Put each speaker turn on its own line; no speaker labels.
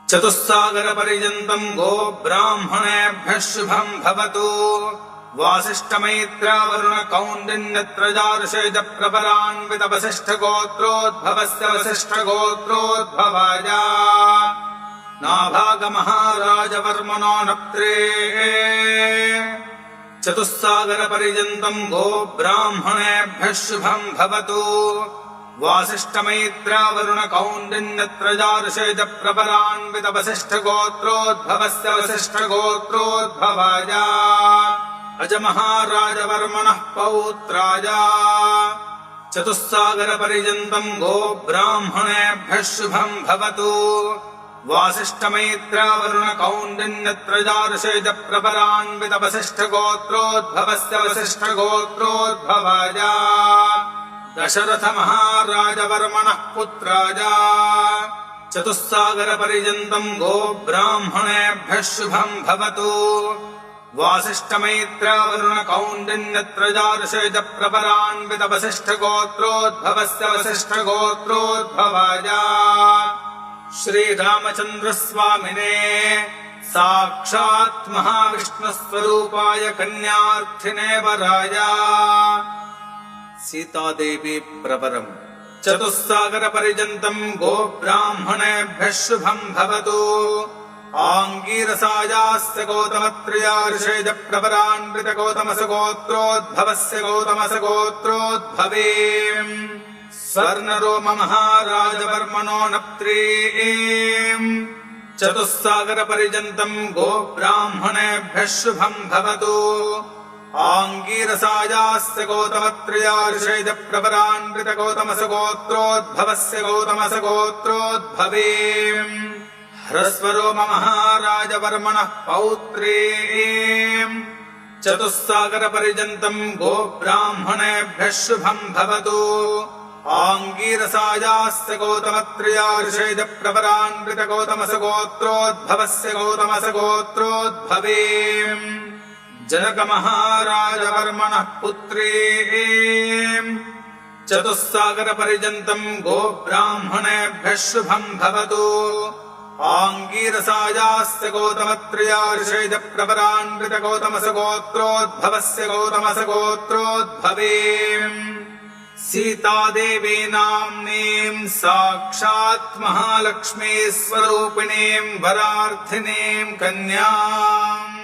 चतुस्सागरपर्यन्तम् गो ब्राह्मणेभ्यः शुभम् भवतु। वासिष्ठमैत्रावरुणकौण्डिन्यत्रजार्षेज प्रपरान्वितवसिष्ठगोत्रोद्भवस्य वसिष्ठगोत्रोद्भवाय नाभागमहाराजवर्मणो नप्त्रे। चतुस्सागरपर्यन्तम् गो ब्राह्मणेभ्यः शुभम् भवतु। वासिष्ठमैत्रावरुणकौण्डिन्यत्रजार्षेज प्रपरान्वितवसिष्ठगोत्रोद्भवस्य वसिष्ठगोत्रोद्भवाय अजमहाराजवर्मणः पौत्राय। चतुस्सागरपर्यन्तम् गो ब्राह्मणेभ्यः शुभम् भवतु। वासिष्ठमैत्रावरुणकौण्डिन्यत्रजार्षेज प्रपरान्वितवसिष्ठगोत्रोद्भवस्य वसिष्ठगोत्रोद्भवाय दशरथमहाराजवर्मणः पुत्राय। चतुस्सागरपर्यन्तम् गो ब्राह्मणेभ्यः शुभम् भवतु। वासिष्ठमैत्रावरुणकौण्डिन्यत्रजार्षेज प्रपरान्वितवसिष्ठगोत्रोद्भवस्य वसिष्ठगोत्रोद्भवाय श्रीरामचन्द्रस्वामिने साक्षात् महाविष्णुस्वरूपाय कन्यार्थिने वराय सीतादेवी प्रवरम्। चतुस्सागरपर्यन्तम् गो ब्राह्मणेभ्यः शुभम् भवतु। आङ्गीरसायास्य गौतमत्रयार्षेज प्रपरान्वितगौतमसगोत्रोद्भवस्य गौतमसगोत्रोद्भवे स्वर्णरोममहाराजवर्मणो नप्त्रे। चतुस्सागरपर्यन्तम् गो ब्राह्मणेभ्यः शुभम् भवतु। आङ्गीरसायास्य गौतमत्रयार्षेज प्रपरान्वितगौतमसगोत्रोद्भवस्य गौतमसगोत्रोद्भवे ह्रस्वरोममहाराजवर्मणः पौत्रे। चतुस्सागरपर्यन्तम् गो ब्राह्मणेभ्यः शुभम् भवतु। आङ्गीरसायास्य गौतमत्रयार्षेज प्रपरान्वितगौतमसगोत्रोद्भवस्य गौतमसगोत्रोद्भवे जनकमहाराजवर्मणः पुत्रे। चतुस्सागरपर्यन्तम् गो ब्राह्मणेभ्यः शुभम् भवतु। आङ्गीरसायास्य गौतमत्रयार्षेज प्रपरान्वितगौतमसगोत्रोद्भवस्य गौतमसगोत्रोद्भवे सीतादेवी नाम्नीम् साक्षात् महालक्ष्मी स्वरूपिणीम् वरार्थिनीम् कन्याम्